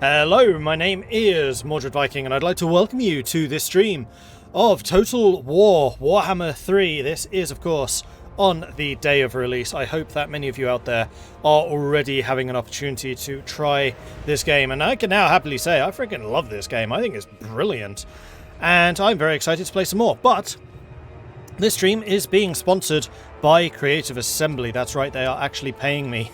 Hello, my name is Mordred Viking, and I'd like to welcome you to this stream of Total War Warhammer 3. This is, of course, on the day of release. I hope that many of you out there are already having an opportunity to try this game, and I can now happily say I freaking love this game. I think it's brilliant, and I'm very excited to play some more, but this stream is being sponsored by Creative Assembly. That's right, they are actually paying me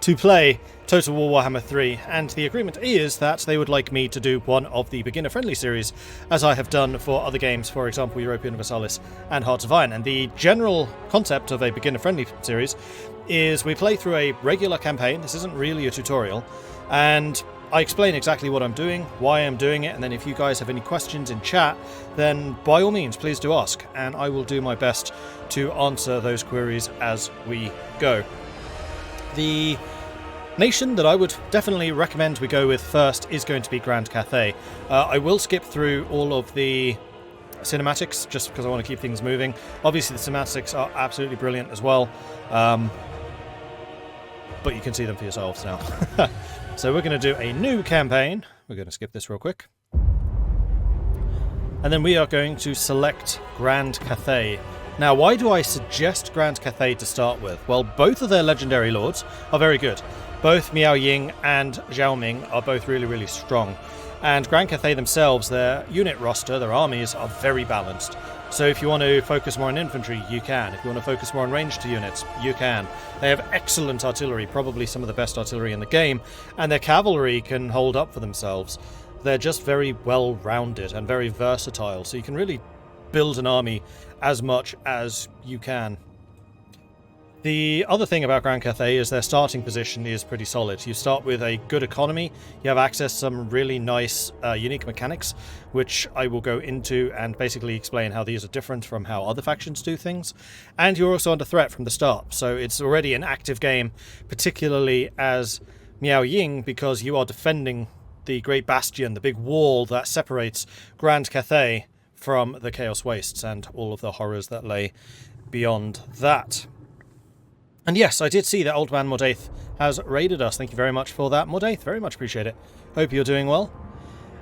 to play Total War Warhammer 3, and the agreement is that they would like me to do one of the beginner-friendly series, as I have done for other games, for example Europa Universalis and Hearts of Iron. And the general concept of a beginner-friendly series is we play through a regular campaign. This isn't really a tutorial, and I explain exactly what I'm doing, why I'm doing it, and then if you guys have any questions in chat, then by all means please do ask, and I will do my best to answer those queries as we go. The nation that I would definitely recommend we go with first is going to be Grand Cathay. I will skip through all of the cinematics just because I want to keep things moving. Obviously the cinematics are absolutely brilliant as well, but you can see them for yourselves now. So we're going to do a new campaign. We're going to skip this real quick. And then we are going to select Grand Cathay. Now, why do I suggest Grand Cathay to start with? Well, both of their legendary lords are very good. Both Miao Ying and Xiaoming are both really, really strong. And Grand Cathay themselves, their unit roster, their armies, are very balanced. So if you want to focus more on infantry, you can. If you want to focus more on ranged units, you can. They have excellent artillery, probably some of the best artillery in the game, and their cavalry can hold up for themselves. They're just very well-rounded and very versatile, so you can really build an army as much as you can. The other thing about Grand Cathay is their starting position is pretty solid. You start with a good economy, you have access to some really nice unique mechanics, which I will go into and basically explain how these are different from how other factions do things, and you're also under threat from the start, so it's already an active game, particularly as Miao Ying, because you are defending the Great Bastion, the big wall that separates Grand Cathay from the Chaos Wastes and all of the horrors that lay beyond that. And yes, I did see that Old Man Mordaith has raided us. Thank you very much for that, Mordaith. Very much appreciate it. Hope you're doing well.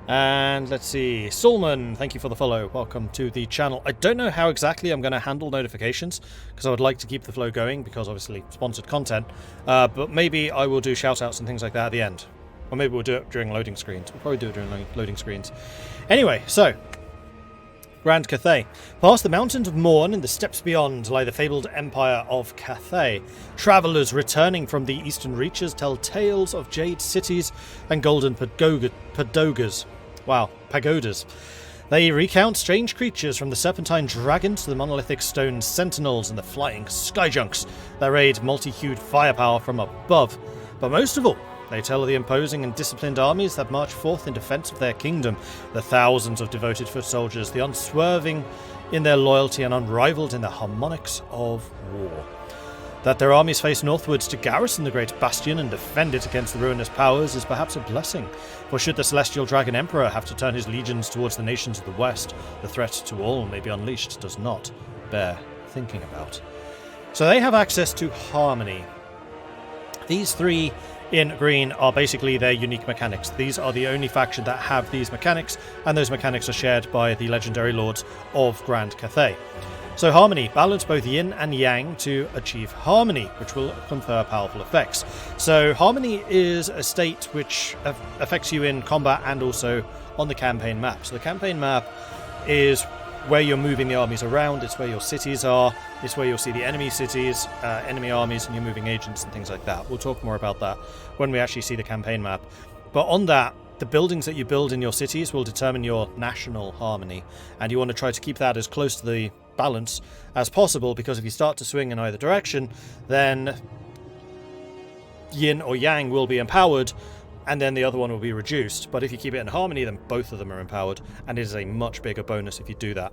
And let's see. Sulman, thank you for the follow. Welcome to the channel. I don't know how exactly I'm going to handle notifications, because I would like to keep the flow going, because obviously sponsored content. But maybe I will do shout-outs and things like that at the end. Or maybe we'll do it during loading screens. We'll probably do it during loading screens. Anyway, so Grand Cathay. Past the mountains of Morn and the steppes beyond lie the fabled empire of Cathay. Travellers returning from the eastern reaches tell tales of jade cities and golden pagodas. Wow, pagodas. They recount strange creatures from the serpentine dragons to the monolithic stone sentinels and the flying skyjunks that raid multi-hued firepower from above. But most of all, they tell of the imposing and disciplined armies that march forth in defence of their kingdom, the thousands of devoted foot soldiers, the unswerving in their loyalty and unrivalled in the harmonics of war. That their armies face northwards to garrison the great bastion and defend it against the ruinous powers is perhaps a blessing, for should the celestial dragon emperor have to turn his legions towards the nations of the west, the threat to all may be unleashed does not bear thinking about. So they have access to harmony. These three in green are basically their unique mechanics. These are the only faction that have these mechanics, and those mechanics are shared by the legendary lords of Grand Cathay. So harmony, balance both yin and yang to achieve harmony, which will confer powerful effects. So harmony is a state which affects you in combat and also on the campaign map. So the campaign map is where you're moving the armies around, it's where your cities are, it's where you'll see the enemy cities, enemy armies, and you're moving agents and things like that. We'll talk more about that when we actually see the campaign map. But on that, the buildings that you build in your cities will determine your national harmony, and you want to try to keep that as close to the balance as possible, because if you start to swing in either direction, then yin or yang will be empowered, and then the other one will be reduced. But if you keep it in harmony, then both of them are empowered, and it is a much bigger bonus if you do that.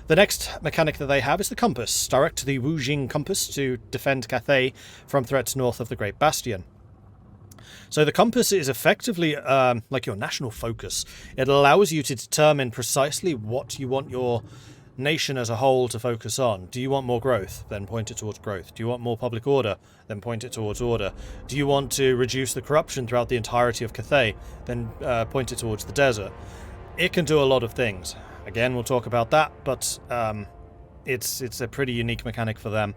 The next mechanic that they have is the compass. Direct the Woojing Compass to defend Cathay from threats north of the Great Bastion. So the compass is effectively like your national focus. It allows you to determine precisely what you want your nation as a whole to focus on? Do you want more growth? Then point it towards growth. Do you want more public order? Then point it towards order. Do you want to reduce the corruption throughout the entirety of Cathay? Then point it towards the desert. It can do a lot of things. Again, we'll talk about that, but it's a pretty unique mechanic for them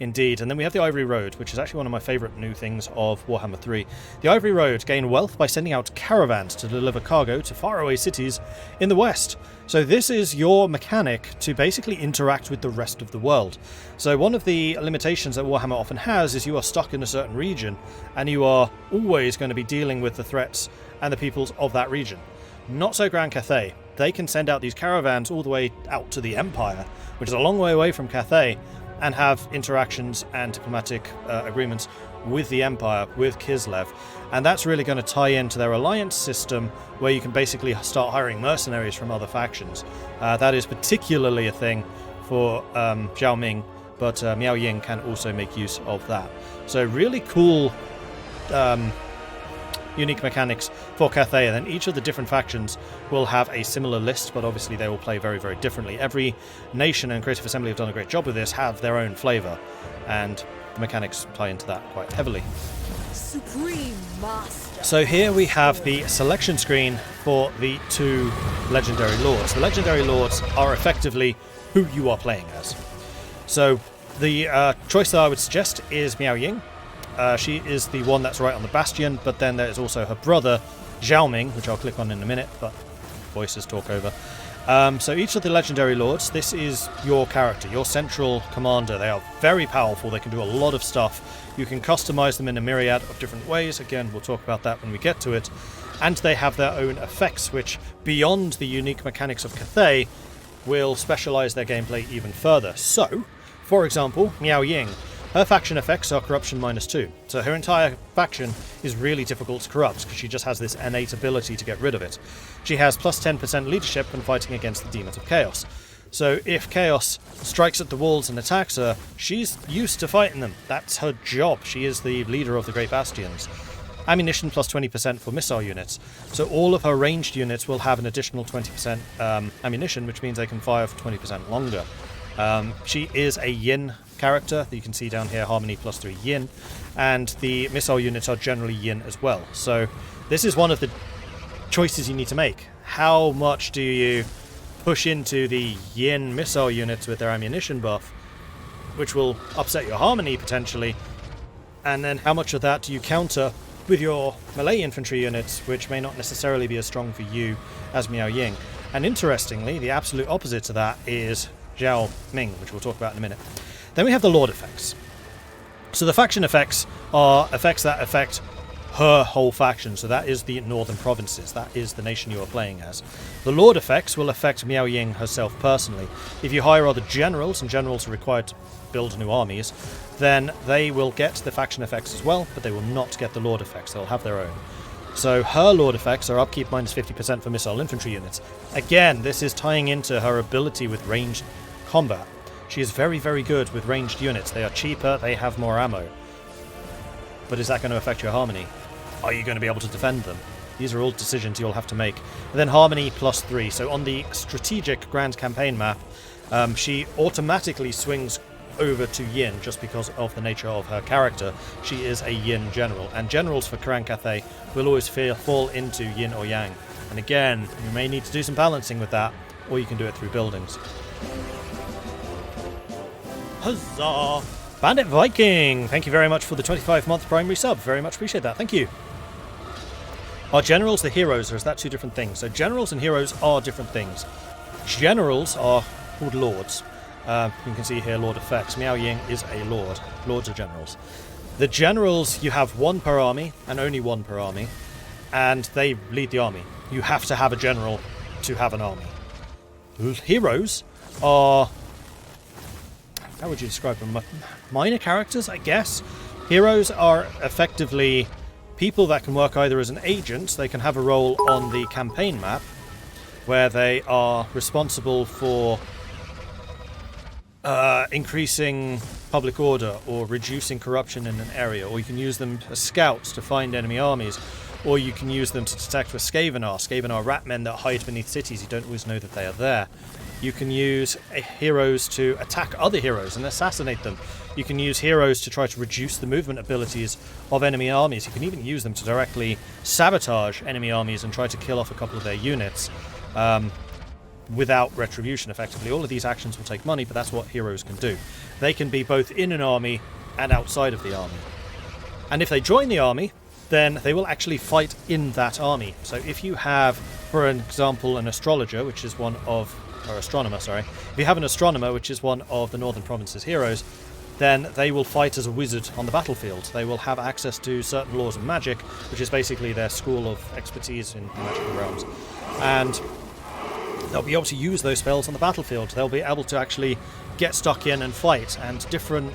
indeed. And then we have the Ivory Road, which is actually one of my favourite new things of Warhammer 3. The Ivory Road gain wealth by sending out caravans to deliver cargo to faraway cities in the west. So this is your mechanic to basically interact with the rest of the world. So one of the limitations that Warhammer often has is you are stuck in a certain region, and you are always going to be dealing with the threats and the peoples of that region. Not so Grand Cathay. They can send out these caravans all the way out to the Empire, which is a long way away from Cathay, and have interactions and diplomatic agreements with the Empire, with Kislev. And that's really going to tie into their alliance system, where you can basically start hiring mercenaries from other factions. That is particularly a thing for Xiaoming, but Miao Ying can also make use of that. So really cool unique mechanics for Cathay, and then each of the different factions will have a similar list, but obviously they will play very, very differently. Every nation and Creative Assembly have done a great job with this, have their own flavour, and the mechanics tie into that quite heavily. Supreme Master. So here we have the selection screen for the two Legendary Lords. The Legendary Lords are effectively who you are playing as. So the choice that I would suggest is Miao Ying. She is the one that's right on the bastion, but then there is also her brother, Xiaoming, which I'll click on in a minute, but voices talk over. So each of the Legendary Lords, this is your character, your central commander. They are very powerful, they can do a lot of stuff. You can customize them in a myriad of different ways. Again, we'll talk about that when we get to it. And they have their own effects, which, beyond the unique mechanics of Cathay, will specialize their gameplay even further. So, for example, Miao Ying. Her faction effects are corruption -2, so her entire faction is really difficult to corrupt because she just has this innate ability to get rid of it. She has plus 10% leadership when fighting against the demons of chaos. So if chaos strikes at the walls and attacks her, she's used to fighting them. That's her job. She is the leader of the Great Bastions. Ammunition plus 20% for missile units. So all of her ranged units will have an additional 20% ammunition, which means they can fire for 20% longer. She is a yin character that you can see down here, harmony plus 3 yin, and the missile units are generally yin as well. So this is one of the choices you need to make. How much do you push into the yin missile units with their ammunition buff, which will upset your harmony potentially, and then how much of that do you counter with your melee infantry units, which may not necessarily be as strong for you as Miao Ying. And interestingly, the absolute opposite to that is Xiaoming, which we'll talk about in a minute. Then we have the Lord effects. So the faction effects are effects that affect her whole faction. So that is the northern provinces. That is the nation you are playing as. The Lord effects will affect Miao Ying herself personally. If you hire other generals, and generals are required to build new armies, then they will get the faction effects as well, but they will not get the Lord effects. They'll have their own. So her Lord effects are upkeep minus 50% for missile infantry units. Again, this is tying into her ability with ranged combat. She is very, very good with ranged units. They are cheaper, they have more ammo. But is that going to affect your harmony? Are you going to be able to defend them? These are all decisions you'll have to make. And then harmony plus 3. So on the strategic grand campaign map, she automatically swings over to yin just because of the nature of her character. She is a yin general, and generals for Grand Cathay will always fall into yin or yang. And again, you may need to do some balancing with that, or you can do it through buildings. Huzzah! Bandit Viking! Thank you very much for the 25-month primary sub. Very much appreciate that. Thank you. Are generals the heroes, or is that two different things? So generals and heroes are different things. Generals are called lords. You can see here Lord effects. Miao Ying is a lord. Lords are generals. The generals, you have one per army, and only one per army, and they lead the army. You have to have a general to have an army. Heroes are... how would you describe them? Minor characters, I guess. Heroes are effectively people that can work either as an agent, they can have a role on the campaign map, where they are responsible for increasing public order or reducing corruption in an area, or you can use them as scouts to find enemy armies, or you can use them to detect where Skaven are. Skaven are rat men that hide beneath cities. You don't always know that they are there. You can use heroes to attack other heroes and assassinate them. You can use heroes to try to reduce the movement abilities of enemy armies. You can even use them to directly sabotage enemy armies and try to kill off a couple of their units without retribution, effectively. All of these actions will take money, but that's what heroes can do. They can be both in an army and outside of the army. And if they join the army, then they will actually fight in that army. So if you have, for example, an astrologer, which is one of... or astronomer, sorry. If you have an astronomer, which is one of the Northern Province's heroes, then they will fight as a wizard on the battlefield. They will have access to certain laws of magic, which is basically their school of expertise in magical realms. And they'll be able to use those spells on the battlefield. They'll be able to actually get stuck in and fight, and different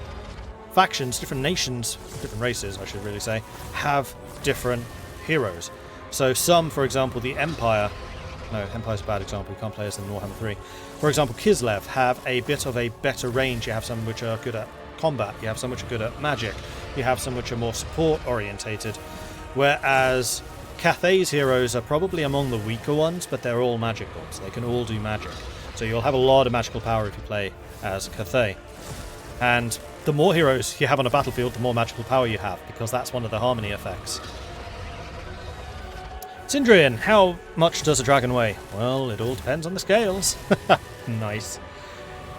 factions, different nations, different races, I should really say, have different heroes. So some, for example, the Empire... No, Empire's a bad example. You can't play as in Warhammer 3. For example, Kislev have a bit of a better range. You have some which are good at combat. You have some which are good at magic. You have some which are more support-orientated. Whereas Cathay's heroes are probably among the weaker ones, but they're all magical. So they can all do magic. So you'll have a lot of magical power if you play as Cathay. And the more heroes you have on a battlefield, the more magical power you have, because that's one of the harmony effects. Sindrian, how much does a dragon weigh? Well, it all depends on the scales. Nice.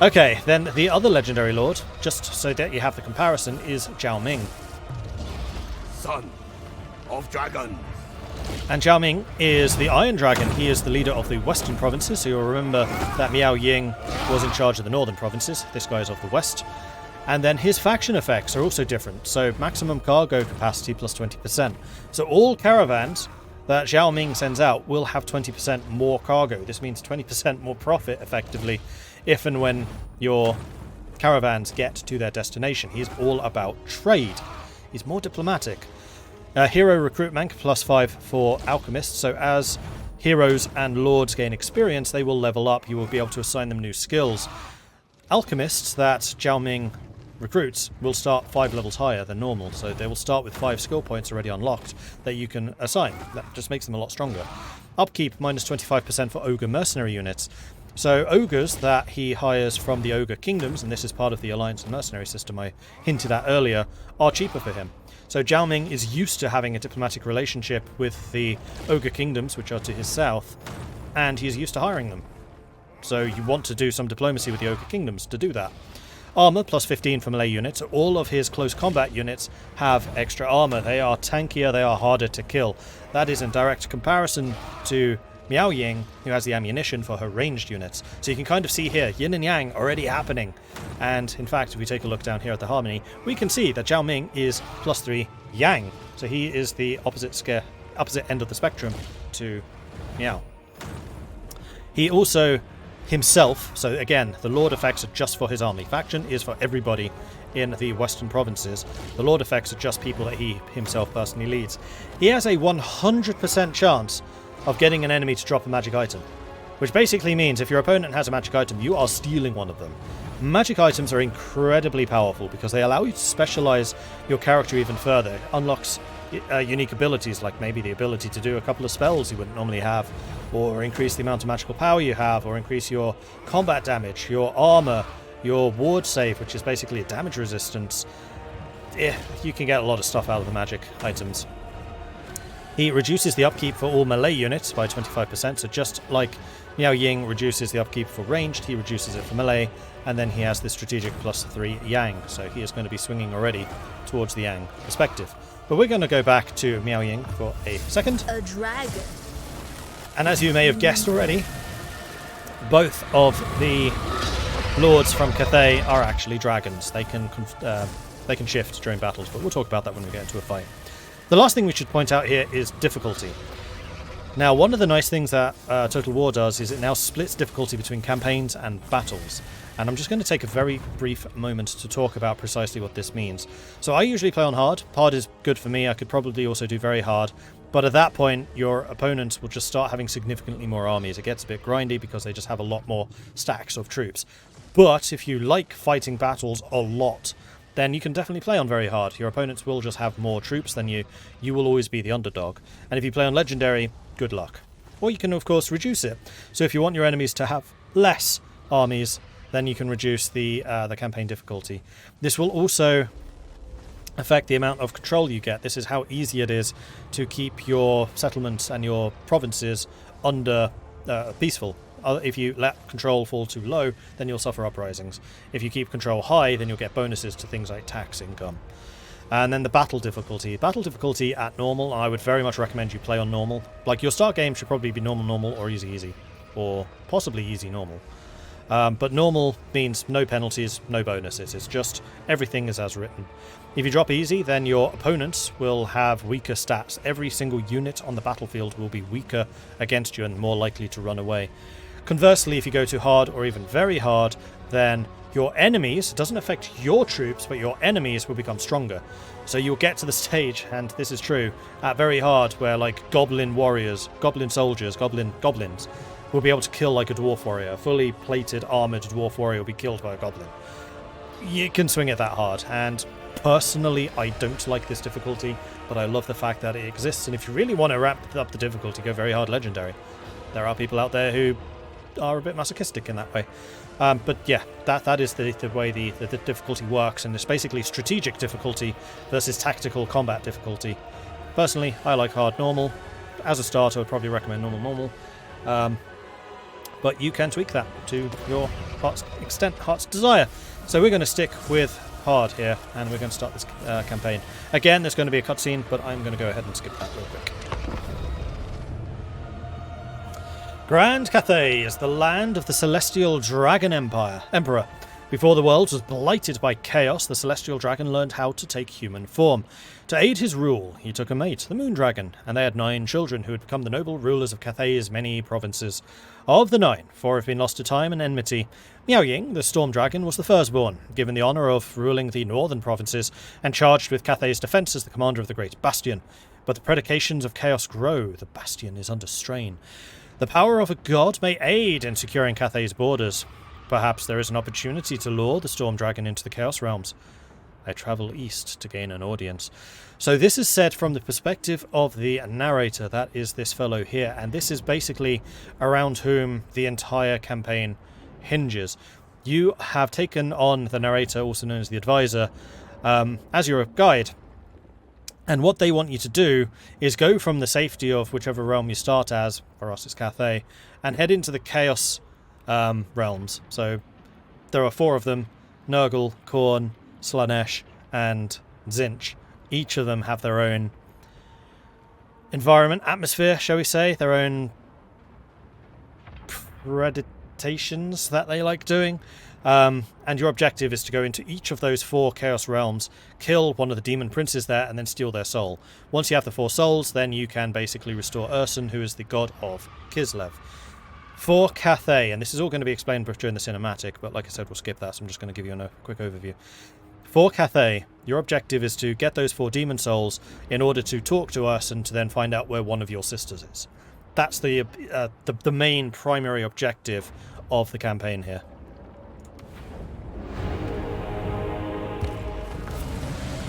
Okay, then the other legendary lord, just so that you have the comparison, is Xiaoming. Son of Dragons. And Xiaoming is the Iron Dragon. He is the leader of the Western provinces, so you'll remember that Miao Ying was in charge of the Northern provinces. This guy is of the West. And then his faction effects are also different. So maximum cargo capacity plus 20%. So all caravans that Xiaoming sends out will have 20% more cargo. This means 20% more profit, effectively, if and when your caravans get to their destination. He's all about trade. He's more diplomatic. Hero recruitment plus 5 for alchemists. So as heroes and lords gain experience, they will level up. You will be able to assign them new skills. Alchemists that Xiaoming recruits will start 5 levels higher than normal, so they will start with 5 skill points already unlocked that you can assign. That just makes them a lot stronger. Upkeep minus 25% for ogre mercenary units. So ogres that he hires from the ogre kingdoms, and this is part of the alliance and mercenary system I hinted at earlier, are cheaper for him. So Xiaoming is used to having a diplomatic relationship with the ogre kingdoms, which are to his south, and he is used to hiring them. So you want to do some diplomacy with the ogre kingdoms to do that. Armor plus 15 for melee units. All of his close combat units have extra armor. They are tankier, they are harder to kill. That is in direct comparison to Miao Ying, who has the ammunition for her ranged units. So you can kind of see here, yin and yang already happening. And in fact, if we take a look down here at the harmony, we can see that Xiaoming is plus 3 yang. So he is the opposite end of the spectrum to Miao. He also himself, so again, the Lord effects are just for his army. Faction is for everybody in the Western provinces. The Lord effects are just people that he himself personally leads. He has a 100% chance of getting an enemy to drop a magic item, which basically means if your opponent has a magic item, you are stealing one of them. Magic items are incredibly powerful because they allow you to specialize your character even further. It unlocks unique abilities, like maybe the ability to do a couple of spells you wouldn't normally have, or increase the amount of magical power you have, or increase your combat damage, your armor, your ward save, which is basically a damage resistance. You can get a lot of stuff out of the magic items. He reduces the upkeep for all melee units by 25%, so just like Miao Ying reduces the upkeep for ranged, he reduces it for melee, and then he has the strategic plus 3 yang, so he is going to be swinging already towards the yang perspective. But we're going to go back to Miao Ying for a second. A dragon. And as you may have guessed already, both of the lords from Cathay are actually dragons. They can shift during battles, but we'll talk about that when we get into a fight. The last thing we should point out here is difficulty. Now, one of the nice things that Total War does is it now splits difficulty between campaigns and battles. And I'm just going to take a very brief moment to talk about precisely what this means. So I usually play on hard. Hard is good for me. I could probably also do very hard. But at that point, your opponents will just start having significantly more armies. It gets a bit grindy because they just have a lot more stacks of troops. But if you like fighting battles a lot, then you can definitely play on very hard. Your opponents will just have more troops than you. You will always be the underdog. And if you play on legendary, good luck. Or you can, of course, reduce it. So if you want your enemies to have less armies, then you can reduce the campaign difficulty. This will also affect the amount of control you get. This is how easy it is to keep your settlements and your provinces under peaceful. If you let control fall too low, then you'll suffer uprisings. If you keep control high, then you'll get bonuses to things like tax income. And then the battle difficulty. Battle difficulty at normal, I would very much recommend you play on normal. Like, your start game should probably be normal, or easy, or possibly easy normal. But normal means no penalties, no bonuses. It's just everything is as written. If you drop easy, then your opponents will have weaker stats. Every single unit on the battlefield will be weaker against you and more likely to run away. Conversely, if you go too hard or even very hard, then your enemies, it doesn't affect your troops, but your enemies will become stronger. So you'll get to the stage, and this is true, at very hard, where like goblin warriors, goblin soldiers, goblins will be able to kill like a dwarf warrior. A fully plated, armoured dwarf warrior will be killed by a goblin. You can swing it that hard, and personally I don't like this difficulty, but I love the fact that it exists, and if you really want to ramp up the difficulty, go very hard legendary. There are people out there who are a bit masochistic in that way. But yeah, that is the way the difficulty works, and it's basically strategic difficulty versus tactical combat difficulty. Personally, I like hard normal. As a starter, I would probably recommend normal. But you can tweak that to your heart's desire. So we're going to stick with hard here, and we're going to start this campaign. Again, there's going to be a cutscene, but I'm going to go ahead and skip that real quick. Grand Cathay is the land of the Celestial Dragon Emperor. Before the world was blighted by chaos, the Celestial Dragon learned how to take human form. To aid his rule, he took a mate, the Moon Dragon, and they had 9 children who had become the noble rulers of Cathay's many provinces. Of the 9, 4 have been lost to time and enmity. Miao Ying, the Storm Dragon, was the firstborn, given the honour of ruling the northern provinces, and charged with Cathay's defence as the commander of the Great Bastion. But the predications of chaos grow, the bastion is under strain. The power of a god may aid in securing Cathay's borders. Perhaps there is an opportunity to lure the Storm Dragon into the Chaos Realms. I travel east to gain an audience. So this is said from the perspective of the narrator, that is this fellow here, and this is basically around whom the entire campaign hinges. You have taken on the narrator, also known as the advisor, as your guide. And what they want you to do is go from the safety of whichever realm you start as, for us it's Cathay, and head into the Chaos realms. So there are 4 of them: Nurgle, Khorne, Slaanesh, and Tzeentch. Each of them have their own environment, atmosphere, shall we say, their own preditations that they like doing. And your objective is to go into each of those 4 Chaos Realms, kill one of the demon princes there, and then steal their soul. Once you have the 4 souls, then you can basically restore Ursun, who is the god of Kislev. For Cathay, and this is all going to be explained during the cinematic, but like I said, we'll skip that, so I'm just going to give you a quick overview. For Cathay, your objective is to get those 4 demon souls in order to talk to us and to then find out where one of your sisters is. That's the main primary objective of the campaign here.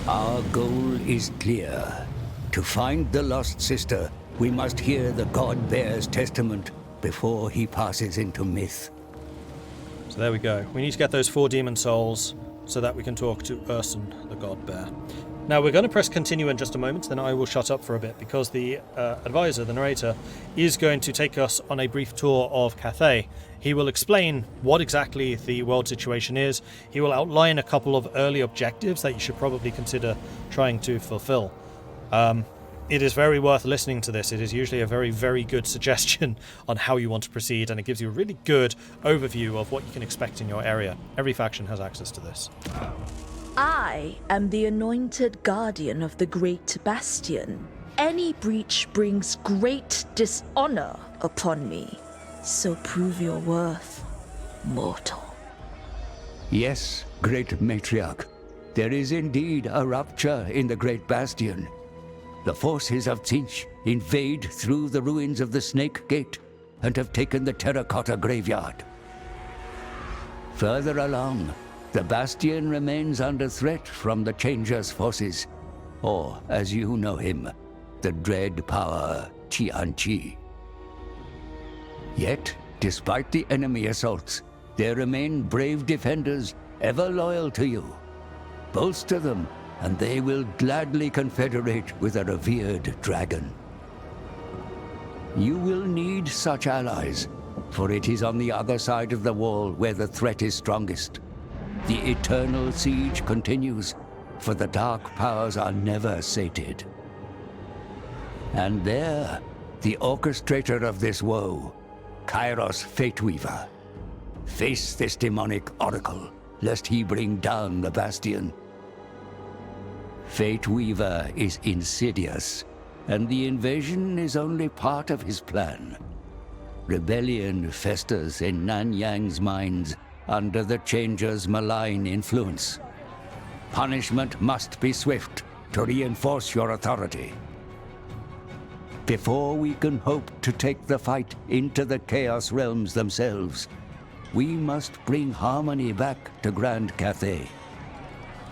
Our goal is clear. To find the lost sister, we must hear the God Bear's testament before he passes into myth. So there we go. We need to get those 4 demon souls so that we can talk to Ursun, the God Bear. Now we're going to press continue in just a moment, then I will shut up for a bit, because the advisor, the narrator, is going to take us on a brief tour of Cathay. He will explain what exactly the world situation is. He will outline a couple of early objectives that you should probably consider trying to fulfill. It is very worth listening to this. It is usually a very, very good suggestion on how you want to proceed, and it gives you a really good overview of what you can expect in your area. Every faction has access to this. I am the anointed guardian of the Great Bastion. Any breach brings great dishonor upon me. So prove your worth, mortal. Yes, great matriarch. There is indeed a rupture in the Great Bastion. The forces of Tzeentch invade through the ruins of the Snake Gate and have taken the Terracotta Graveyard. Further along, the Bastion remains under threat from the Changer's forces, or, as you know him, the dread power Qianqi. Yet, despite the enemy assaults, There remain brave defenders, ever loyal to you. Bolster them, and they will gladly confederate with a revered dragon. You will need such allies, for it is on the other side of the wall where the threat is strongest. The eternal siege continues, for the dark powers are never sated. And there, the orchestrator of this woe, Kairos Fateweaver. Face this demonic oracle, lest he bring down the bastion. Fateweaver is insidious, and the invasion is only part of his plan. Rebellion festers in Nanyang's minds under the Changer's malign influence. Punishment must be swift to reinforce your authority. Before we can hope to take the fight into the Chaos Realms themselves, we must bring harmony back to Grand Cathay.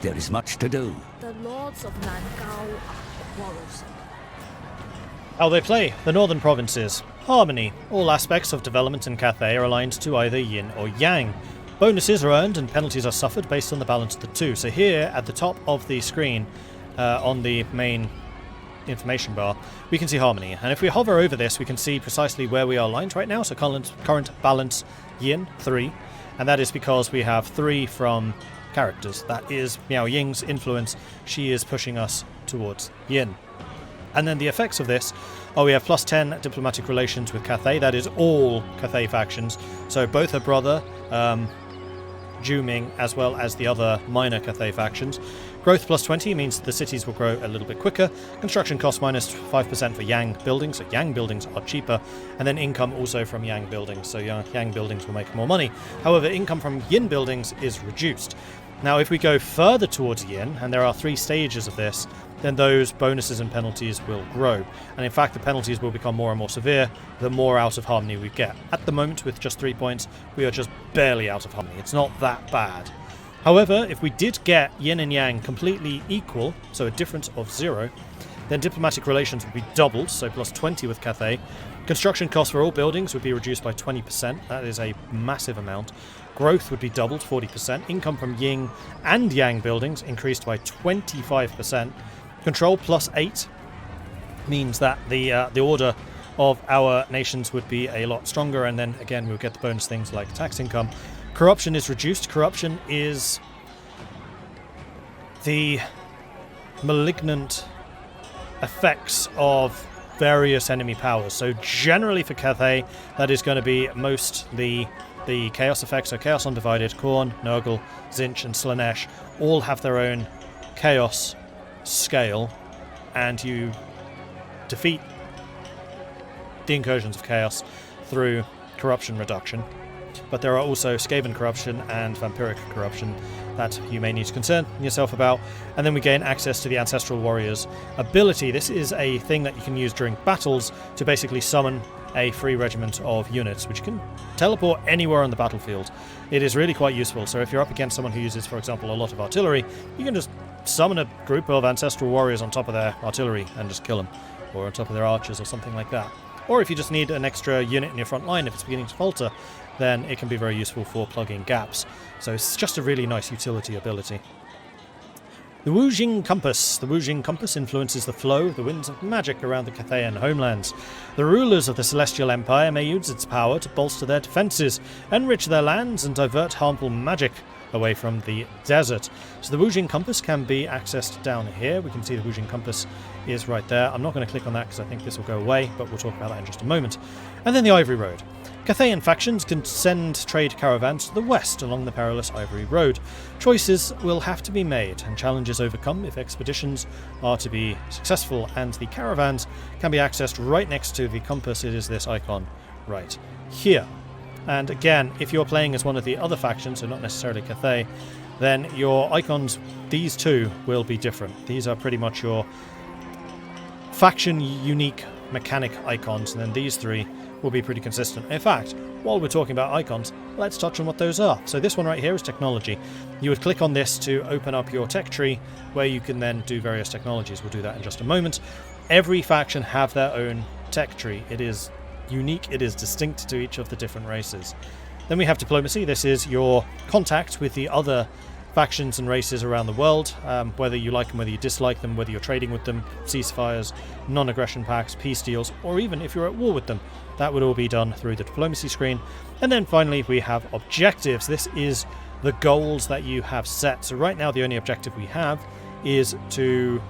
There is much to do. The lords of Nangao are quarrelsome. How they play. The northern provinces. Harmony. All aspects of development in Cathay are aligned to either yin or yang. Bonuses are earned and penalties are suffered based on the balance of the two. So here at the top of the screen, on the main information bar, we can see harmony. And if we hover over this, we can see precisely where we are aligned right now. So current balance yin, 3. And that is because we have 3 from characters. That is Miao Ying's influence. She is pushing us towards yin. And then the effects of this are we have plus 10 diplomatic relations with Cathay. That is all Cathay factions. So both her brother, Xiaoming, as well as the other minor Cathay factions. Growth plus 20 means the cities will grow a little bit quicker. Construction cost minus 5% for Yang buildings. So Yang buildings are cheaper. And then income also from Yang buildings. So Yang buildings will make more money. However, income from Yin buildings is reduced. Now, if we go further towards Yin, and there are 3 stages of this, then those bonuses and penalties will grow. And in fact, the penalties will become more and more severe the more out of harmony we get. At the moment, with just 3 points, we are just barely out of harmony. It's not that bad. However, if we did get Yin and Yang completely equal, so a difference of 0, then diplomatic relations would be doubled, so plus 20 with Cathay. Construction costs for all buildings would be reduced by 20%. That is a massive amount. Growth would be doubled, 40%. Income from Yin and Yang buildings increased by 25%. Control plus 8 means that the order of our nations would be a lot stronger, and then again we'll get the bonus things like tax income. Corruption is reduced. Corruption is the malignant effects of various enemy powers. So generally for Cathay, that is going to be mostly the chaos effects. So Chaos Undivided, Korn, Nurgle, Zinch and Slanesh all have their own chaos scale, and you defeat the incursions of chaos through corruption reduction. But there are also Skaven corruption and vampiric corruption that you may need to concern yourself about. And then we gain access to the Ancestral Warriors ability. This is a thing that you can use during battles to basically summon a free regiment of units, which can teleport anywhere on the battlefield. It is really quite useful. So if you're up against someone who uses, for example, a lot of artillery, you can just summon a group of Ancestral Warriors on top of their artillery and just kill them, or on top of their archers or something like that. Or if you just need an extra unit in your front line if it's beginning to falter, then it can be very useful for plugging gaps. So it's just a really nice utility ability. The Woojing Compass. The Woojing Compass influences the flow of the winds of magic around the Cathayan homelands. The rulers of the Celestial Empire may use its power to bolster their defences, enrich their lands, and divert harmful magic away from the desert. So the Woojing Compass can be accessed down here. We can see the Woojing Compass is right there. I'm not going to click on that because I think this will go away, but we'll talk about that in just a moment. And then the Ivory Road. Cathayan factions can send trade caravans to the west along the perilous Ivory Road. Choices will have to be made and challenges overcome if expeditions are to be successful, and the caravans can be accessed right next to the compass. It is this icon right here. And again, if you're playing as one of the other factions, so not necessarily Cathay, then your icons, these two, will be different. These are pretty much your faction-unique mechanic icons, and then these 3 will be pretty consistent. In fact, while we're talking about icons, let's touch on what those are. So this one right here is technology. You would click on this to open up your tech tree, where you can then do various technologies. We'll do that in just a moment. Every faction have their own tech tree. It is unique, it is distinct to each of the different races. Then we have diplomacy. This is your contact with the other factions and races around the world, whether you like them, whether you dislike them, whether you're trading with them, ceasefires, non-aggression pacts, peace deals, or even if you're at war with them. That would all be done through the diplomacy screen. And then finally we have objectives. This is the goals that you have set. So right now the only objective we have is to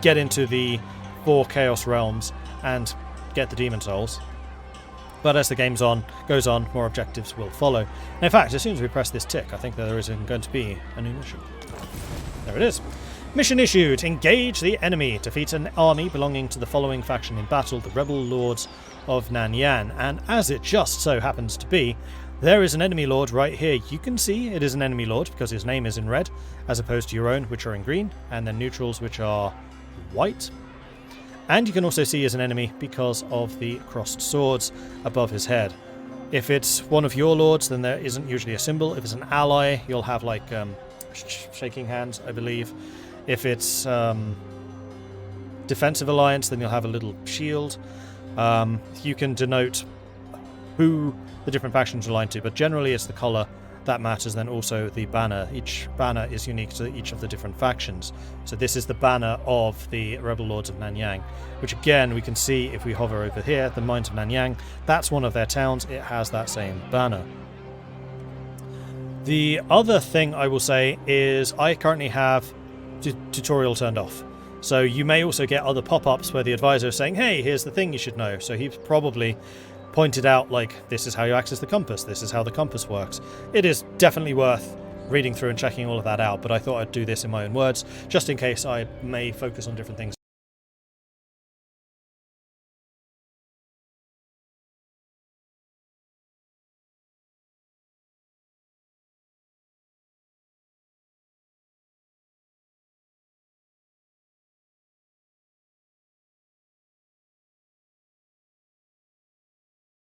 get into the 4 Chaos Realms and get the Demon Souls. But as the game goes on, more objectives will follow. And in fact, as soon as we press this tick, I think that there is going to be a new mission. There it is. Mission issued. Engage the enemy. Defeat an army belonging to the following faction in battle, the Rebel Lords of Nanyan. And as it just so happens to be, there is an enemy lord right here. You can see it is an enemy lord because his name is in red, as opposed to your own, which are in green, and then neutrals, which are white. And you can also see as an enemy because of the crossed swords above his head. If it's one of your lords, then there isn't usually a symbol. If it's an ally, you'll have like shaking hands, I believe. If it's defensive alliance, then you'll have a little shield. You can denote who the different factions are aligned to, but generally it's the colour that matters, then also the banner. Each banner is unique to each of the different factions. So this is the banner of the Rebel Lords of Nanyang, which again we can see if we hover over here, the Mines of Nanyang. That's one of their towns. It has that same banner. The other thing I will say is I currently have tutorial turned off. So you may also get other pop-ups where the advisor is saying, hey, here's the thing you should know. So he's probably pointed out, like, this is how you access the compass, this is how the compass works. It is definitely worth reading through and checking all of that out, but I thought I'd do this in my own words, just in case I may focus on different things